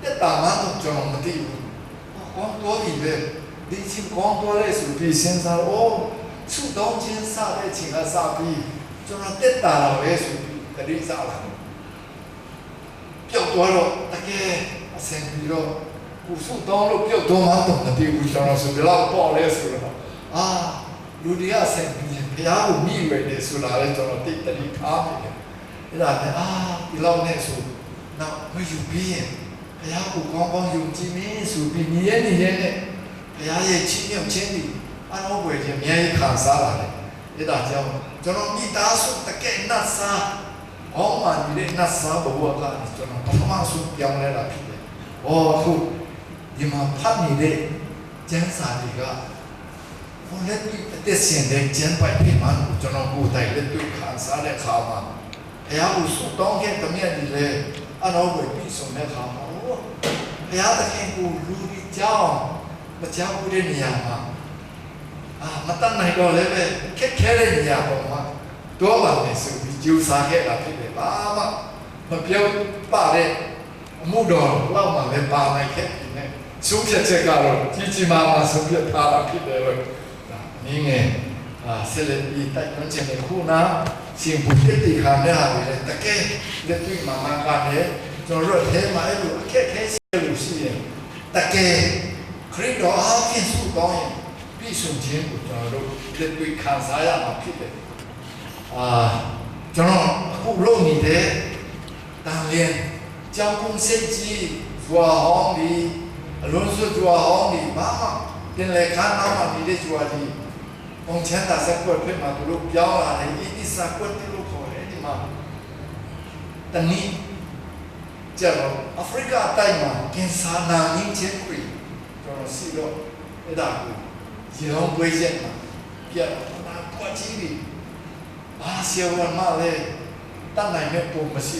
တက်တာမှတော့ကျွန်တော်မသိဘူး။ကောင်းတော်ပြီပဲ။ဒီချင်းကောင်းတော်လေဆိုပြီးစဉ်းစားစုတောင်းခြင်းစတဲ့ချိန်ကစပြီးကျွန်တော်တက်တာပဲဆိုပြီးတတိစားလာပျောက်သွားတော့တကယ်အဆင်ပြေတော့ကိုစုတောင်းလို့ပျောက်သွားမှတော့မသိဘူးကျွန်တော်ဆိုဘယ်တော့ပေါ့လဲဆိုတော့လူတွေအဆင်ပြေဘုရားကိုမိဝဲတယ်ဆိုတာလဲကျွန်တော်တိတ်တတိထားမိတယ်အဲ့ဒါနဲ့ဒီလောက်နဲ့ဆိုတော့မယူပြီးရင်ဘုရားကိုကောင်းကောင်းယုံကြည်မင်းဆိုပြီးမြဲနဲ့ဘုရားရဲ့ချင်းမြတ်ချင်းဒီအနောဝယ်ခြင်းအများကြီးခံစားလာတယ်အဲ့ဒါကြောင့်ကျွန်တော်မိသားစုတကယ်နတ်စားဟောမှနေတဲ့နတ်စားဘဝကကျွန်တော်ပထမဆုံးပြောင်းလဲတာဖြစ်တယ်။အခုဒီမှာဖတ်နေတဲ့ကျမ်းစာတွေကဟိုလက်တွေ့အသက်ရှင်တဲ့ကျမ်းပိုက်ဖြစ်မှကျွန်တော်ကိုယ်တိုင်လက်တွေ့ခံစားတဲ့အခါမှာဘုရားကိုဆုတောင်းခဲ့တဲ့မြတ်ဒီလေအနောဝယ်ပြီးဆုံးတဲ့အခါမှာဘုရားသခင်ကိုလူကြီးကြောင်းမကြောက်ဘူးတဲ့နေရာမှာမတတ်နိုင်တော့လည်းပဲခက်ခဲတဲ့နေရာပေါ်မှာတော့ပါမယ်ဆိုပြီးကြိုးစားခဲ့တာဖြစ်တယ်ဘာမှမပြောပါတဲ့အမှုတော်လောက်မှလည်းပါနိုင်ခဲ့တယ်နဲ့ဆုံးဖြတ်ချက်ကတော့ကြီးမားမားဆုံးဖြတ်ထားတာဖြစ်တယ်လို့နင်းငယ်ဆက်လက်ပြီးတိုက်တွန်းခြင်းနဲ့ခုနာရှင်ဘုရားတိခါနဲ့ဟာလည်းတကယ်လက်တွေ့မှာမှကလည်းကျွန်တော်တို့အဲမှာအဲ့လိုအခက်ခဲရှိလို့ရှိရင်တကယ်ခရစ်တော်အားဖြင့်ဆုတောင်းရင်ပြည့်စုံခြင်းကိုကျွန်တော်တို့လက်တွေ့ခံစားရမှာဖြစ်တယ်ကျွန်တော်အခုလုပ်နေတဲ့တန်လျင်ကြောင်းကုန်းစိတ်ကြီးဇွာဟောင်းဒီအလုံးစုံဇွာဟောင်းဒီဘာမှတင်လေခါနောက်မှနေတဲ့ဇွာဒီဘုံချမ်းသာစက်ကွက်ဖြစ်မှာသူတို့ပြောင်းလာတယ်ဣတိစကွက်တိလို့ခေါ်တယ်ဒီမှာ တနည်းကျတော့အာဖရိကအတိုင်းမှာကင်ဆာနာရင်းချင်းခွေကျွန်တော်စီတော့အဲ့ဒါကိုရေလုံးပွေးချက်မှာပြတ်နာပွားကြီးပြီအာဆီယဝမလည်းတတ်နိုင်တဲ့ပုံမရှိ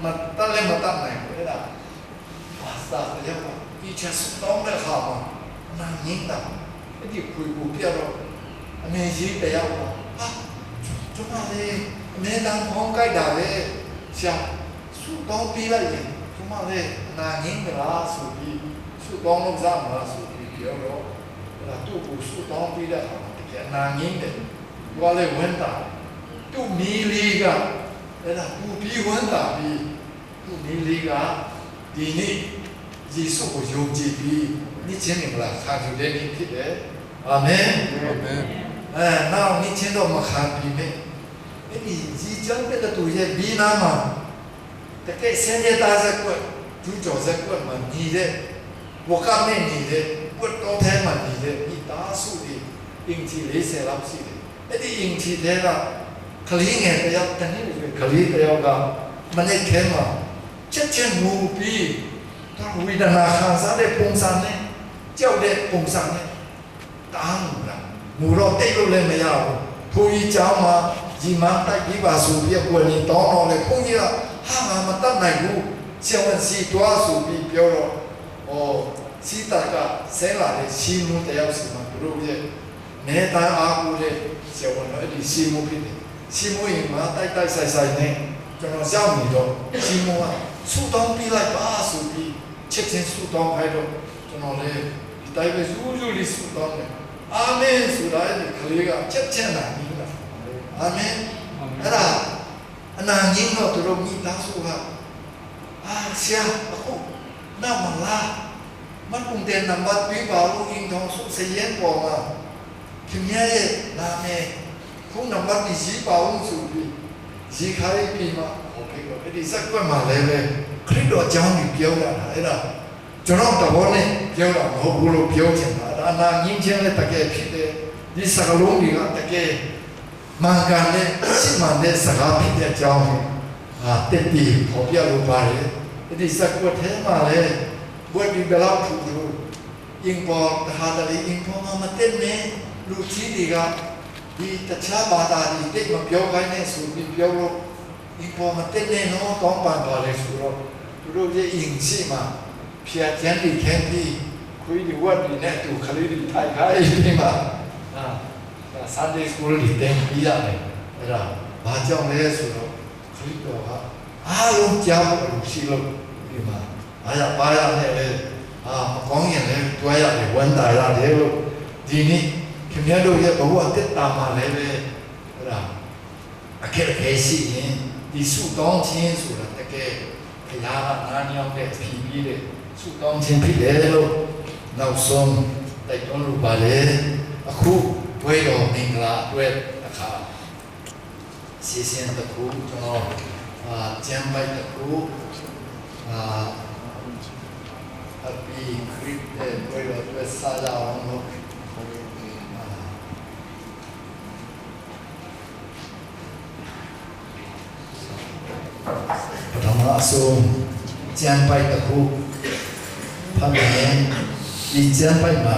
မတတ်လည်းမတတ်နိုင်ဘူးအဲ့ဒါဘာသာတရားကဒီချက်စတော့တဲ့ခါမှာနာရင်းတာအဲ့ဒီခွေကိုပြတော့အမေကြီးတရားကဟာကျွန်တော်လည်းအမေတန်းဖောင်းကြိုက်တာပဲရှာစုတော့ပြီးလိုက်ရင်ကျွန်မလည်းနာရင်းမလားဆိုပြီးစုတော့လို့စားမလားဆိုပြီးပြောတော့အဲ့ဒါသူ့ကိုစုတော့ပြီးတဲ့အခါမှာတကယ်နာရင်းတယ်ဘာလဲဝင်တာသူ့မီလီကအဲ့ဒါပူပြီးဝင်တာပြီးသူ့မီလီကဒီနေ့ယေရှုကိုယုံကြည်ပြီးနေ့ချင်းနေမလားခါကြတဲ့နေ့ဖြစ်တယ်အာမင်အာမင်နောက်နေ့ချင်းတော့မခံပြီးနဲ့အဲ့ဒီဒီကြောင့်တဲ့သူရဲ့ဘီနာမှာတကယ်စင်တဲ့သားစကွက်ကျူးကျော်စကွက်မှာနေတဲ့ဝကမဲ့နေတဲ့ပွတ်တော်ထဲမှာနေတဲ့ဒီသားစုတွေအင်ဂျီ40လောက်ရှိတယ်အဲ့ဒီအင်ဂျီတွေကကလေးငယ်တယောက်တနည်းကလေးတယောက်ကမနေ့ကမှချက်ချင်းမူပြီးတော့ဝိဒနာခံစားတဲ့ပုံစံနဲ့ကြောက်တဲ့ပုံစံနဲ့တားမှုလားမူတော့တိတ်လို့လည်းမရဘူးဘုန်းကြီးကျောင်းမှာဒီမှာတိုက်ပြီးပါဆိုပြီးကိုယ်နေတောင်းတော့လေဘုန်းကြီးကဟာမတတ်နိုင်ဘူးဆရာဝန်စီတွားဆိုပြီးပြောတော့စီတာကဆဲလာတဲ့ရှီမူတယောက်စီမှာသူတို့ရဲ့နေတန်းအားကိုတဲ့ဆရာဝန်တော့အဲ့ဒီရှီမူဖြစ်တယ်ရှီမူရင်မှာတိုက်ဆိုင်နဲ့ကျွန်တော်ရောက်နေတော့ရှီမူကဆူတောင်းပြီးလိုက်ပါဆိုပြီးချက်ချင်းဆူတောင်းခိုင်းတော့ကျွန်တော်လည်းဒီတိုင်းပဲဇူးလေးဆူတောင်းတယ်အာမင်ဆိုတာဒီကလေးကချက်ချင်းလာပြီးလားအာမင်အဲ့ဒါအနာငင်းတော့သူတို့မိသားစုကဆရာအခုနောက်မလားမကုန်တဲ့နံပါတ်ပြီးပါလို့အင်းတော်ဆုစရင်ပေါ်မှာခင်ဗျားရဲ့နာမည်ခုနံပါတ်ဒီရှိပါအောင်ဆိုပြီးရေခါရေးပြီးမှโอเคတော့အဲ့ဒီစက်ကွက်မှာလည်းပဲခရစ်တော်အကြောင်းကိုပြောတာအဲ့ဒါကျွန်တော်တော်နဲ့ပြောတာမဟုတ်ဘူးလို့ပြောချင်တာအနာငင်းခြင်းနဲ့တကယ်ဖြစ်တယ်ဒီစကားလုံးတွေကတကယ်မှန်ကန်တဲ့ရှင်းမှန်တဲ့စကားဖြစ်တဲ့အကြောင်းတက်ပြီးပေါ်ပြလို့ပါတယ်ဒီစကွတ်ထဲမှာလည်းဘွယ်ဒီဘလောက်ထူထူအင်ပေါ်ဟာတလီအင်ပေါ်မှာတက်နေလူကြီးတွေကဒီတခြားဘာသာတွေတိတ်မပြောခိုင်းနဲ့ဆိုပြီးပြောလို့အင်ပေါ်မှာတက်နေတော့ကောင်းပန်ပါလေဆိုတော့သူတို့ရဲ့အင်ရှိမှာဖျက်ချမ်းပြီးခဲပြီးခွေးဒီဝတ်ဒီနဲ့သူခလေးတွေထိုင်ခိုင်းပြီးမှာSunday school တွေတင်ပြီးရတယ်အဲ့ဒါဘာကြောင့်လဲဆိုတော့ခရစ်တော်ကအားလုံးကြားဖို့ရှိလို့ဒီမှာအားရပါရနဲ့လေမကောင်းရင်လည်းတွားရတယ်ဝန်တာရတယ်လို့ဒီနေ့ခင်ဗျားတို့ရဲ့ဘဝတက်တာမှာလည်းပဲအဲ့ဒါအခက်အခဲရှိရင်ဒီစုတောင်းခြင်းဆိုတာတကယ်ဘုရားကနားညောင်းတဲ့ဖြီးပြီးတဲ့စုတောင်းခြင်းဖြစ်တယ်လို့နောက်ဆုံးတိုက်တွန်းလို့ပါလေအခုဘွေတော်မင်္ဂလာအတွက်အခါစီစဉ်တခုကျွန်တော်ကျမ်းပိုက်တခုအပီခရစ်တဲ့ဘွေတော်အတွက်စားကြအောင်လို့ပထမအဆုံးကျမ်းပိုက်တခုဖတ်မယ်ဒီကျမ်းပိုက်မှာ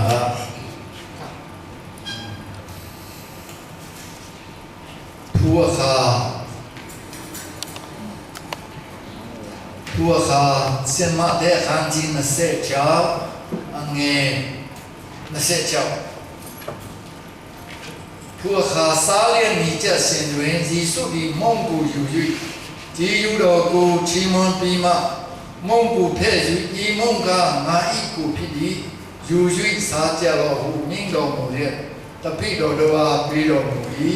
ผู้ข้าเสียมาเดขันจีนเสเจ้าอังเงนเสเจ้าผู้ข้าสาเลียนมีเจ้าเสียนเวนจีสุดีมงกูอยู่ยุยจีอยู่ดอกกูชีมอนปีมามงกูเพยุยอีมงกามาอีกูพิดีอยู่ยุยสาเจ้าเราหูมิ่งดอกมูเรียตะพี่ดอกดัวปีดอกมูอี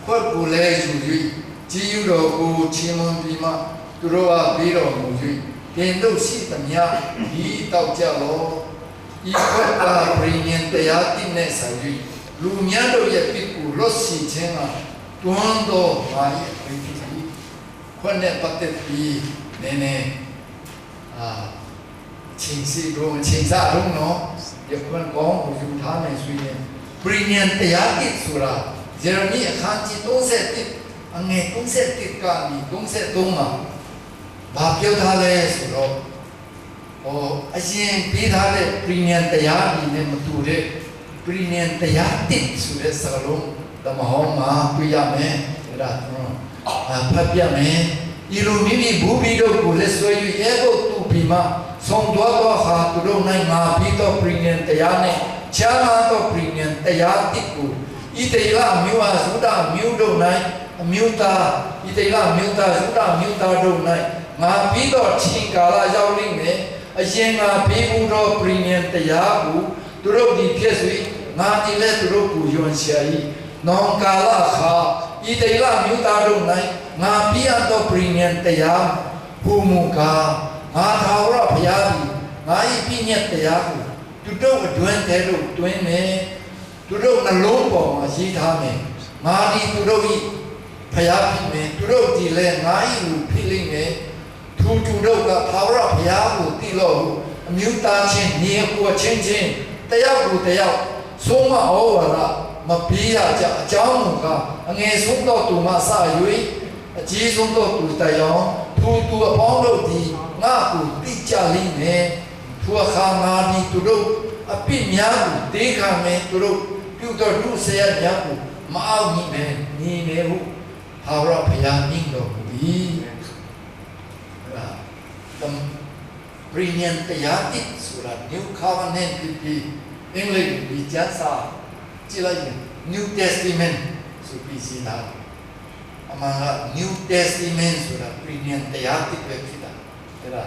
ခွက်ကိုလည်းယူ၍ကြီးယူတော်ကိုချီးမွမ်းပြီးမှသူတို့ကပြီးတော်မူ၍တင်တို့ရှိသမျှဒီတောက်ကြလောဤခွက်ကပရိညင်တရားတိနဲ့ဆိုင်၍လူများတို့ရဲ့ပြစ်ကိုလွတ်စီခြင်းကတွန်းတော်ပါ၏ဖြစ်သည်ခွက်နဲ့ပတ်သက်ပြီးနည်းနည်းချင်းစီတော့ချင်းစားတော့နော်ဒီခွက်ကောင်းကိုယူထားနိုင်ဆိုရင်ပရိညင်တရားတိဆိုတာယေရမိအခန်းကြီး31အငယ်31ကနေ33မှာ ဘာပြောထားလဲဆိုတော့အရင်ပေးထားတဲ့ premium တရားဒီနဲ့မတူတဲ့ premium တရားတစ်ဆိုတဲ့စကားလုံးဓမ္မဟောင်းမှာတွေ့ရမယ်ဒါဖတ်ပြမယ်ဤလိုမိမိဘူဘီတို့ကိုလက်ဆွဲ၍ရဲကိုတူပြီးမှဆုံးသွားသောဟာသူတို့၌ငါပြီးသော premium တရားနဲ့ချမ်းသာသော premium တရားတစ်ကိုဤတေလမြို့ဟာသုဒ္ဓမြို့တို့၌အမျိုးသားဤတေလမြို့သားသုဒ္ဓမြို့သားတို့၌ငါပြီးသောချင်းကာလရောက်လိမ့်မယ်အရင်ငါပြီးဘူးသော premium တရားကိုသူတို့ဒီဖြစ်၍ငါဒီလည်းသူတို့ကိုယွန်ရှာ၏နောင်ကာလခါဤတေလမြို့သားတို့၌ငါပြီးအပ်သော premium တရားဟူမူကားငါသာဝရဘုရားသည်ငါ၏ပြည့်ညက်တရားကိုသူတို့အတွင်းထဲသို့တွင်မယ်သူတို့နှလုံးပေါ်မှာရေးထားမယ်ငါဒီသူတို့၏ဘုရားဖြစ်မယ်သူတို့ဒီလည်းငါ၏လူဖြစ်လိမ့်မယ်သူတို့ကသာဝရဘုရားကိုသိလို့အမျိုးသားချင်းညီအကိုချင်းချင်းတယောက်ကိုတယောက်ဆုံးမဩဝါဒမပေးရကြအကြောင်းကအငယ်ဆုံးသောသူမှစ၍အကြီးဆုံးသောသူတရားသူအပေါင်းတို့ဒီငါကိုသိကြလိမ့်မယ်သူအခါငါဒီသူတို့အပြစ်များကိုတေးခံမယ်သူတို့ပြုတော်သူဆရာများကိုမအောင်ညီမယ်ညီမယ်ဟုဟာရဘုရားမြင့်တော်မူ၏premium တရားတစ်ဆိုတာ New Covenant ပြီးအင်္ဂလိပ်ပြီးကျမ်းစာကြည့်လိုက်ရင် New Testament ဆိုပြီးစီးလာအမှန်က New Testament ဆိုတာ premium တရားတစ်ပဲဖြစ်တာအဲ့ဒါ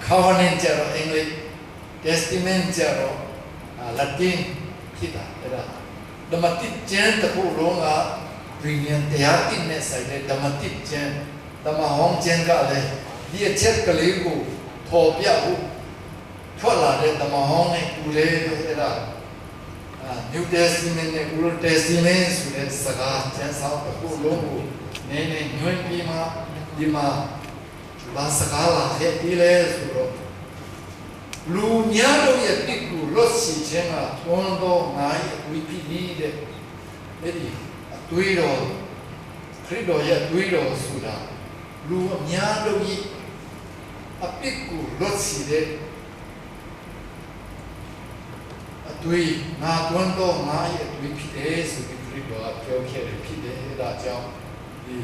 covenant ကျတော့အင်္ဂလိပ် testament ကျတော့Latin ဖြစ်တာအဲ့ဒါဓမ္မတိကျမ်းတစ်ခုလုံးက premium တရားတစ်နဲ့ဆိုင်တဲ့ဓမ္မတိကျမ်းဓမ္မဟောင်းကျမ်းကလည်းဒီအချက်ကလေးကိုပေါ်ပြဖို့ထွက်လာတဲ့ဓမ္မဟောင်းနဲ့တူတယ်အဲ့ဒါNew Testament နဲ့ Old Testament ဆိုတဲ့စကားကျမ်းစာတစ်ခုလုံးကိုနည်းနည်းညွှန်ပြီးမှဒီမှာဘာစကားလာခဲ့ဒီလဲဆိုတော့လူများတို့ရဲ့တိကူလွတ်စီခြင်းကသွန်တော်ငါ့ရဲ့ဝိပိနိတဲ့အဲ့ဒီအတွေးတော်ခရစ်တော်ရဲ့တွေးတော်ဆိုတာလူအများတို့ရဲ့အပိကူလွတ်စီတဲ့အတွေးငါသွန်တော်ငါ့ရဲ့ဝိပိတယ်ဆိုပြီးခရစ်တော်ကပြောခဲ့တယ်ဖြစ်တယ်ဒါကြောင့်ဒီ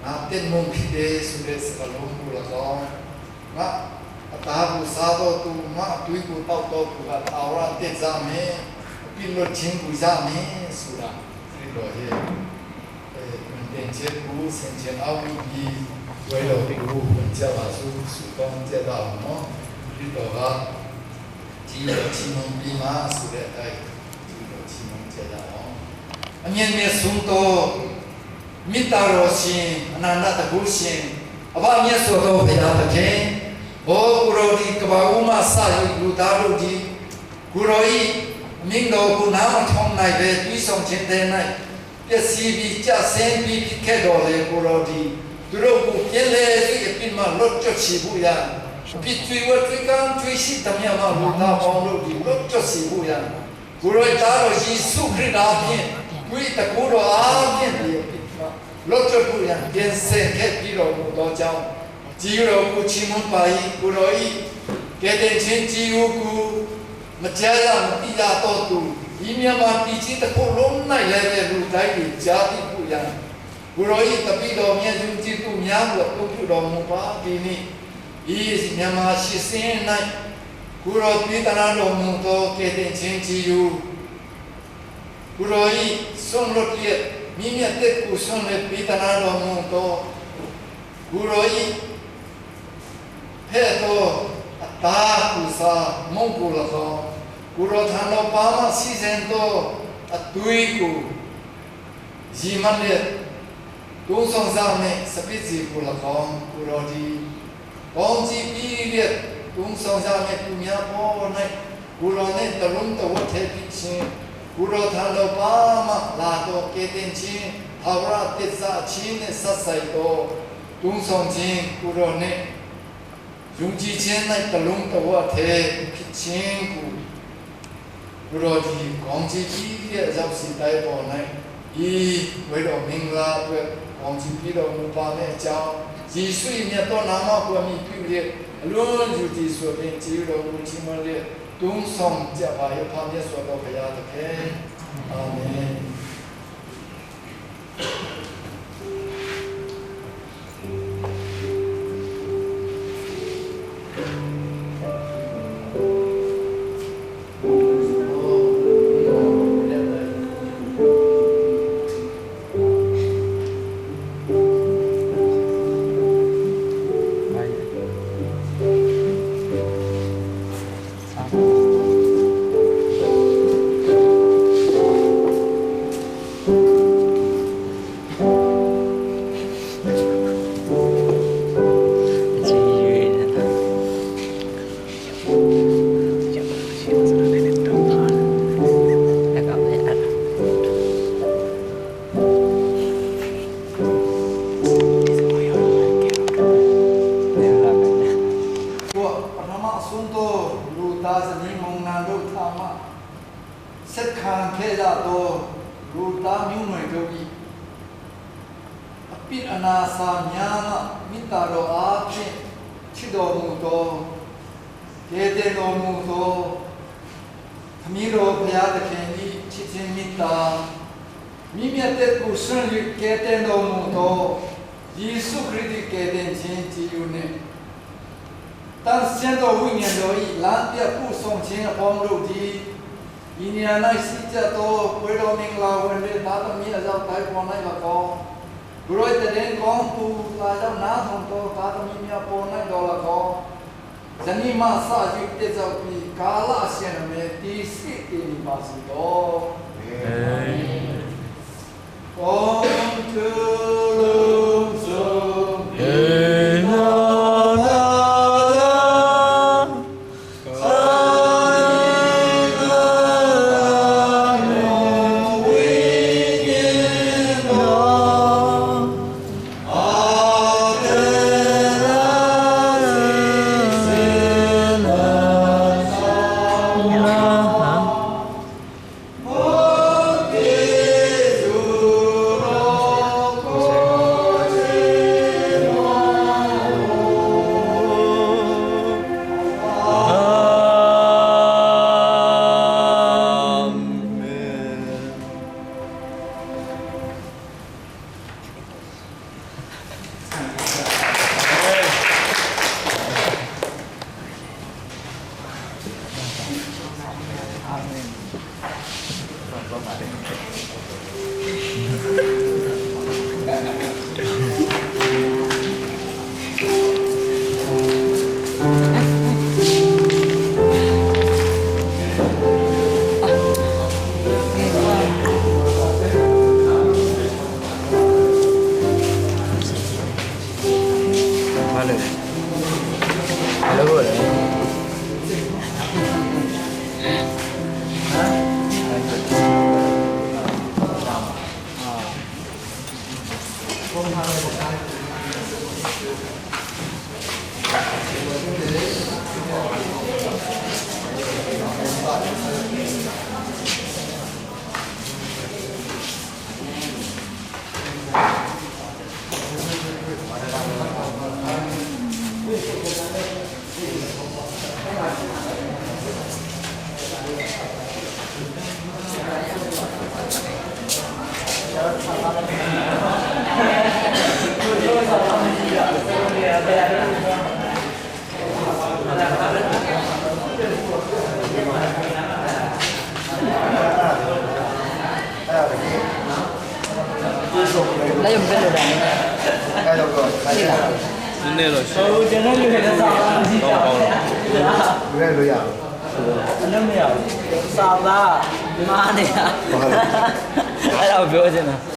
ငါတဲ့မုန်ဖြစ်တယ်ဆိုတဲ့စကားလုံးကို၎င်းငါအတားကိုစားတော့သူငါအတွေးကိုတောက်တော့သူကအာဝရတက်စားမယ်ပြည့်လို့ချင်းကိုစားမယ်ဆိုတာခရစ်တော်ရဲ့တင်ချက်ကိုစင်ချင်အောင်ပြီးဝဲတော်ကိုဝင်ကြပါစို့စုပေါင်းကြတော့နော်ခရစ်တော်ကကြီးတော်ချီးမွမ်းပြီးမှဆိုတဲ့အတိုင်းကြီးတော်ချီးမွမ်းကြရအောင်အမြင့်မြတ်ဆုံးသောမေတ္တာတော်ရှင်အနန္တတကုရှင်အဘမြတ်စွာသောဘုရားသခင်ဘောကုရောဒီကဘာဦးမဆရာလူသားတို့ဒီကုရောဤအမင်းတော်ကိုနားမထောင်နိုင်ပဲပြီးဆုံးခြင်းတဲ့၌ပျက်စီးပြီးကြဆင်းပြီးဖြစ်ခဲ့တော်လေကုရောဒီသူတို့ကိုပြည့်လေပြီးအပြစ်မှလွတ်ချစီဖို့ရပြည့်ကျွေးဝတ်ကံကျွေးရှိတမျှမှလူသားပေါင်းတို့ဒီလွတ်ချစီဖို့ရကုရောသားတော်ယေရှုခရစ်တော်ဖြင့်ဝိတကူတော်အားဖြင့်လောကပူရန်ပြန်ဆဲခဲ့ပြီးတော့ဘုတော်ကြောင့်ကြီးတော်ကိုချီးမွမ်းပါ၏ကိုတော်ဤကဲတဲ့ချင်းကြီးကိုမကြားရမတိရတော့သူဒီမြတ်မှာတည်ခြင်းတစ်ခုလုံး၌လည်းပဲလူတိုင်းကိုကြားသိဖို့ရန်ကိုတော်ဤတပိတော်မြတ်သူကြည်သူများကိုအုပ်ပြုတော်မူပါဒီနေ့ဤမြတ်မှာရှိစင်း၌ကိုတော်ပြည်တနာတော်မူသောကဲတဲ့ချင်းကြီးကိုတော်ဤဆုံးလို့ပြည့်မိမြတ်တဲ့ကိုဆုံးနဲ့ပြည်တနာတော်မူသောကိုရောဤဟဲ့တော့အတားကူစာမုန်ကိုလသောကိုရောထံတော်ပါမစီစဉ်သောအတွေးကိုဇီမနဲ့ဒုဆောင်စားနဲ့စပစ်စီကိုလသောကိုရောဒီပေါင်းကြည့်ပြီးတဲ့ဒုဆောင်စားနဲ့သူများပေါ်၌ကိုရောနဲ့တလုံးတော်ထဲဖြစ်ခြင်းကိုရောထံတော်ပါမလာတော့ကဲတင်ခြင်းအဝရတစ္ဆာချင်းနဲ့ဆက်ဆိုင်တော့ဒုဆောင်ခြင်းကိုရောနဲ့ယုံကြည်ခြင်း၌တလုံးတော်ထဲဖြစ်ခြင်းကိုကိုရောဒီကောင်းချီးကြီးရဲ့ရောက်စီတိုင်းပေါ်၌ဤဝေတော်မင်္ဂလာအတွက်ကောင်းချီးပြီးတော်မူပါမယ့်အကြောင်း ယေရှုမြတ်တော်နာမကိုမြည်ပြုလျက်အလုံးစုတည်ဆိုတဲ့ခြေတော်ကိုချီးမွမ်းလျက်တုံးဆောင်ကြပါရဖာမြတ်စွာဘုရားသခင်အာမင်那就没得了。哎，老哥，开心了。真的了，真的有点啥？不要这样。真的没有，傻子，妈的呀！哎呀，不要紧了。